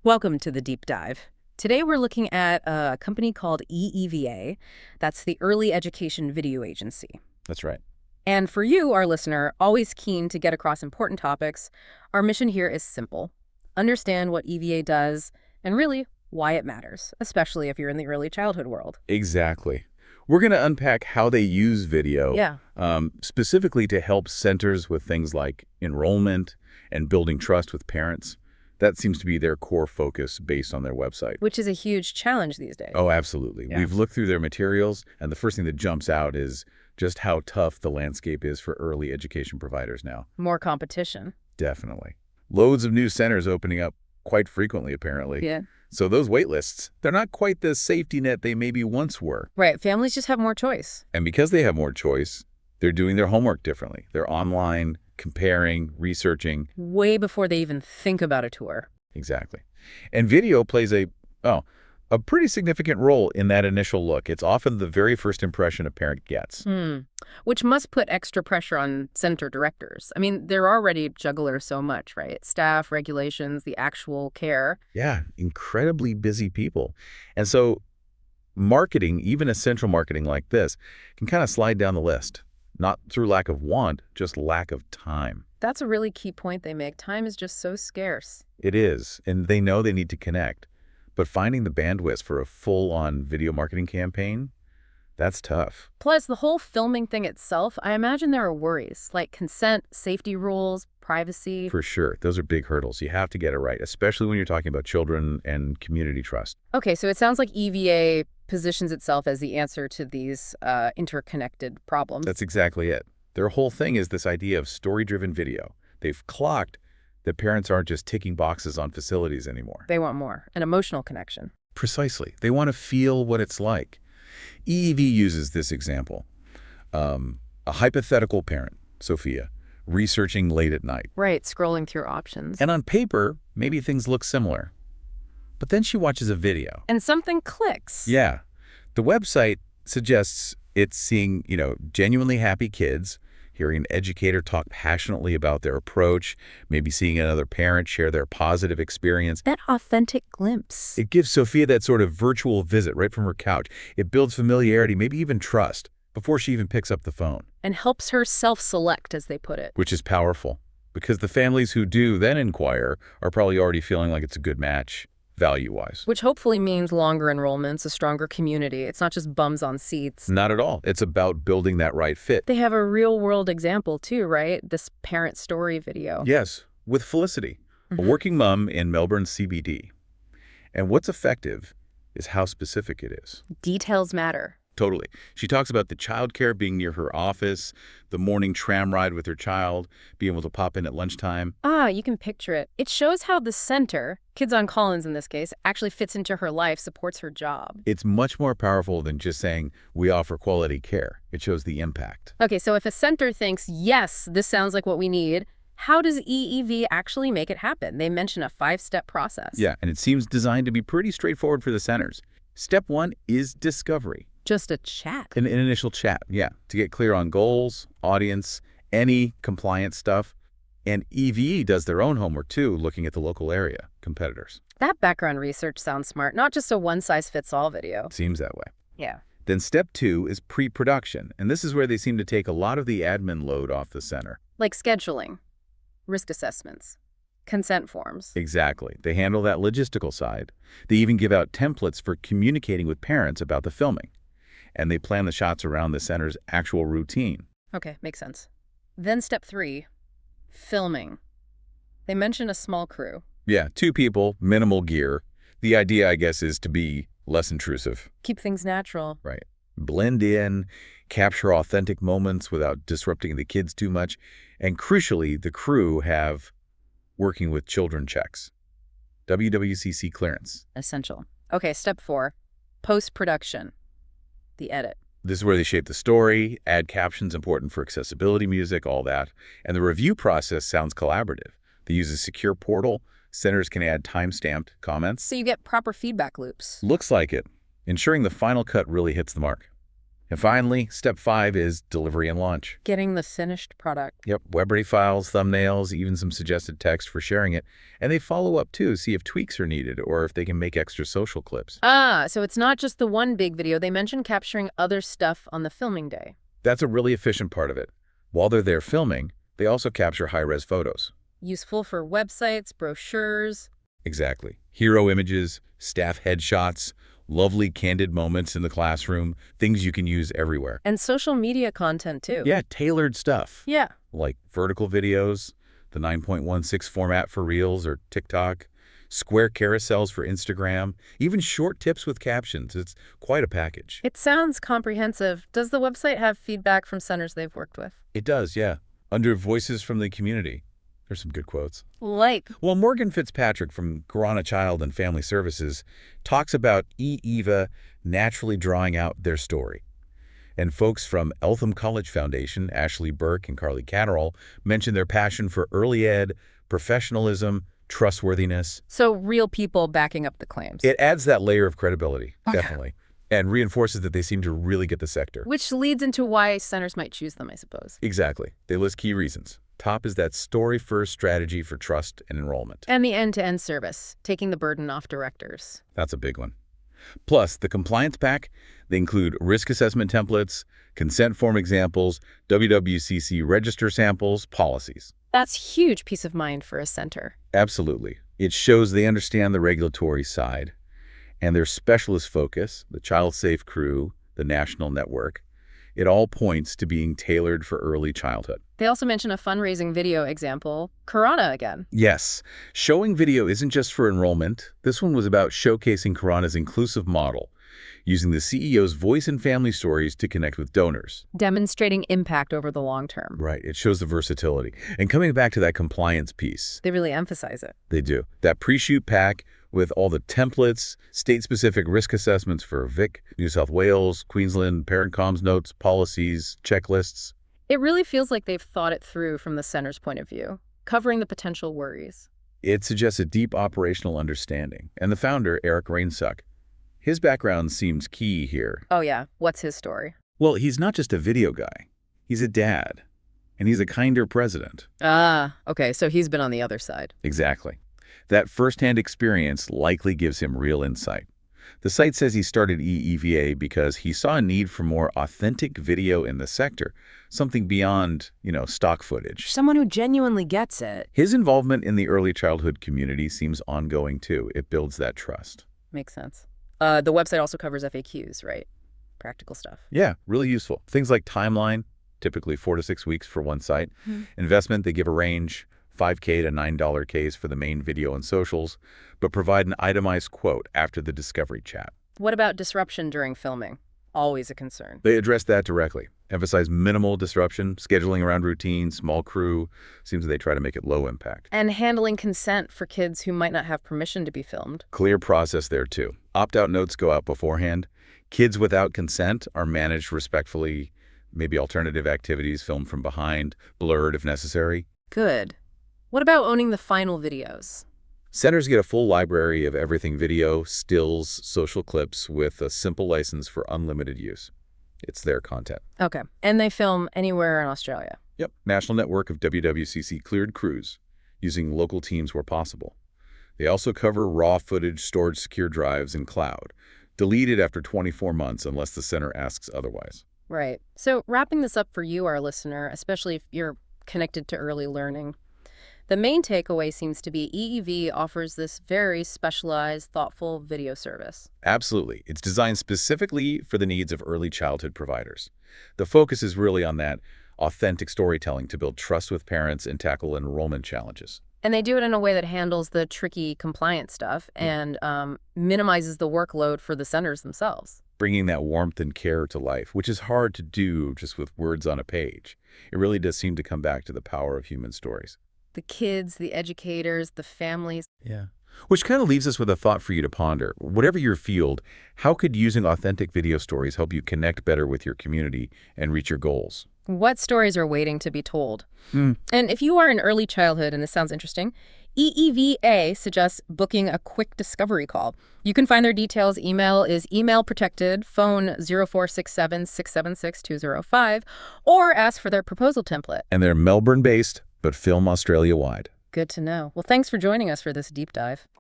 Welcome to the deep dive. Today we're looking at a company called EEVA. That's the Early Education Video Agency. That's right. And for you, our listener, always keen to get across important topics, our mission here is simple. Understand what EVA does and really why it matters, especially if you're in the early childhood world. Exactly. We're going to unpack how they use video, Yeah. specifically to help centers with things like enrollment and building trust with parents. That seems to be their core focus based on their website. Which is a huge challenge these days. Oh, absolutely. Yeah. We've looked through their materials, and the first thing that jumps out is just how tough the landscape is for early education providers now. More competition. Definitely. Loads of new centers opening up quite frequently, apparently. Yeah. So those wait lists, they're not quite the safety net they maybe once were. Right. Families just have more choice. And because they have more choice, they're doing their homework differently. They're online, comparing, researching. Way before they even think about a tour. Exactly. And video plays a pretty significant role in that initial look. It's often the very first impression a parent gets. Which must put extra pressure on center directors. I mean, they're already juggling so much, right? Staff, regulations, the actual care. Yeah, incredibly busy people. And so marketing, even essential marketing like this, can kind of slide down the list. Not through lack of want, just lack of time. That's a really key point they make. Time is just so scarce. It is, and they know they need to connect. But finding the bandwidth for a full-on video marketing campaign, that's tough. Plus, the whole filming thing itself, I imagine there are worries, like consent, safety rules, privacy. For sure. Those are big hurdles. You have to get it right, especially when you're talking about children and community trust. Okay, so it sounds like EVA positions itself as the answer to these interconnected problems. That's exactly it. Their whole thing is this idea of story-driven video. They've clocked that parents aren't just ticking boxes on facilities anymore. They want more, an emotional connection. Precisely. They want to feel what it's like. EEV uses this example. A hypothetical parent, Sophia, researching late at night. Right, scrolling through options. And on paper, maybe things look similar. But then she watches a video. And something clicks. Yeah. The website suggests it's seeing, genuinely happy kids, hearing an educator talk passionately about their approach, maybe seeing another parent share their positive experience. That authentic glimpse. It gives Sophia that sort of virtual visit right from her couch. It builds familiarity, maybe even trust, before she even picks up the phone. And helps her self-select, as they put it. Which is powerful, because the families who do then inquire are probably already feeling like it's a good match, value-wise. Which hopefully means longer enrollments, a stronger community. It's not just bums on seats. Not at all. It's about building that right fit. They have a real-world example, too, right? This parent story video. Yes, with Felicity, a working mom in Melbourne CBD. And what's effective is how specific it is. Details matter. Totally. She talks about the childcare being near her office, the morning tram ride with her child, being able to pop in at lunchtime. You can picture it. It shows how the center, Kids on Collins in this case, actually fits into her life, supports her job. It's much more powerful than just saying, we offer quality care. It shows the impact. Okay, so if a center thinks, yes, this sounds like what we need, how does EEV actually make it happen? They mention a 5-step process. Yeah, and it seems designed to be pretty straightforward for the centers. Step 1 is discovery. Just a chat. An initial chat, yeah, to get clear on goals, audience, any compliance stuff. And EVE does their own homework, too, looking at the local area, competitors. That background research sounds smart, not just a one-size-fits-all video. Seems that way. Yeah. Then step 2 is pre-production, and this is where they seem to take a lot of the admin load off the center. Like scheduling, risk assessments, consent forms. Exactly. They handle that logistical side. They even give out templates for communicating with parents about the filming. And they plan the shots around the center's actual routine. Okay, makes sense. Then step 3, filming. They mention a small crew. Yeah, 2 people, minimal gear. The idea, I guess, is to be less intrusive. Keep things natural. Right. Blend in, capture authentic moments without disrupting the kids too much. And crucially, the crew have working with children checks. WWCC clearance. Essential. Okay, step 4, post-production. The edit. This is where they shape the story, add captions important for accessibility music, all that. And the review process sounds collaborative. They use a secure portal. Centers can add time-stamped comments. So you get proper feedback loops. Looks like it, ensuring the final cut really hits the mark. And finally, step 5 is delivery and launch. Getting the finished product. Yep, web-ready files, thumbnails, even some suggested text for sharing it. And they follow up, too, see if tweaks are needed or if they can make extra social clips. Ah, so it's not just the one big video. They mentioned capturing other stuff on the filming day. That's a really efficient part of it. While they're there filming, they also capture high-res photos. Useful for websites, brochures. Exactly. Hero images, staff headshots, lovely candid moments in the classroom, things you can use everywhere. And social media content, too. Yeah, tailored stuff. Yeah. Like vertical videos, the 9.16 format for Reels or TikTok, square carousels for Instagram, even short tips with captions. It's quite a package. It sounds comprehensive. Does the website have feedback from centers they've worked with? It does, yeah. Under Voices from the Community, there's some good quotes. Like? Well, Morgan Fitzpatrick from Corona Child and Family Services talks about EEVA naturally drawing out their story. And folks from Eltham College Foundation, Ashley Burke and Carly Catterall, mention their passion for early ed, professionalism, trustworthiness. So real people backing up the claims. It adds that layer of credibility, definitely, and reinforces that they seem to really get the sector. Which leads into why centers might choose them, I suppose. Exactly. They list key reasons. Top is that story-first strategy for trust and enrollment. And the end-to-end service, taking the burden off directors. That's a big one. Plus, the compliance pack, they include risk assessment templates, consent form examples, WWCC register samples, policies. That's huge peace of mind for a center. Absolutely. It shows they understand the regulatory side and their specialist focus, the Child Safe Crew, the national network. It all points to being tailored for early childhood. They also mention a fundraising video example, Corona again. Yes, showing video isn't just for enrollment. This one was about showcasing Corana's inclusive model, using the CEO's voice and family stories to connect with donors. Demonstrating impact over the long term. Right, it shows the versatility. And coming back to that compliance piece. They really emphasize it. They do. That pre-shoot pack with all the templates, state-specific risk assessments for Vic, New South Wales, Queensland, parent comms notes, policies, checklists. It really feels like they've thought it through from the center's point of view, covering the potential worries. It suggests a deep operational understanding. And the founder, Eric Rainsuck, his background seems key here. Oh yeah, what's his story? Well, he's not just a video guy. He's a dad. And he's a kinder president. Ah, okay, so he's been on the other side. Exactly. That firsthand experience likely gives him real insight. The site says he started EEVA because he saw a need for more authentic video in the sector, something beyond, stock footage. Someone who genuinely gets it. His involvement in the early childhood community seems ongoing too. It builds that trust. Makes sense. The website also covers FAQs, right? Practical stuff. Yeah, really useful. Things like timeline, typically 4 to 6 weeks for one site. Investment, they give a range. $5K to $9 Ks for the main video and socials, but provide an itemized quote after the discovery chat. What about disruption during filming? Always a concern. They address that directly. Emphasize minimal disruption, scheduling around routine, small crew. Seems they try to make it low impact. And handling consent for kids who might not have permission to be filmed. Clear process there too. Opt-out notes go out beforehand. Kids without consent are managed respectfully. Maybe alternative activities filmed from behind, blurred if necessary. Good. What about owning the final videos? Centers get a full library of everything video, stills, social clips with a simple license for unlimited use. It's their content. Okay. And they film anywhere in Australia? Yep. National network of WWCC cleared crews, using local teams where possible. They also cover raw footage stored secure drives in cloud, deleted after 24 months unless the center asks otherwise. Right. So wrapping this up for you, our listener, especially if you're connected to early learning, the main takeaway seems to be EEV offers this very specialized, thoughtful video service. Absolutely. It's designed specifically for the needs of early childhood providers. The focus is really on that authentic storytelling to build trust with parents and tackle enrollment challenges. And they do it in a way that handles the tricky compliance stuff and minimizes the workload for the centers themselves. Bringing that warmth and care to life, which is hard to do just with words on a page. It really does seem to come back to the power of human stories. The kids, the educators, the families. Yeah. Which kind of leaves us with a thought for you to ponder. Whatever your field, how could using authentic video stories help you connect better with your community and reach your goals? What stories are waiting to be told? And if you are in early childhood, and this sounds interesting, EEVA suggests booking a quick discovery call. You can find their details. Email is email protected, phone 0467-676-205, or ask for their proposal template. And they're Melbourne-based, but film Australia-wide. Good to know. Well, thanks for joining us for this deep dive.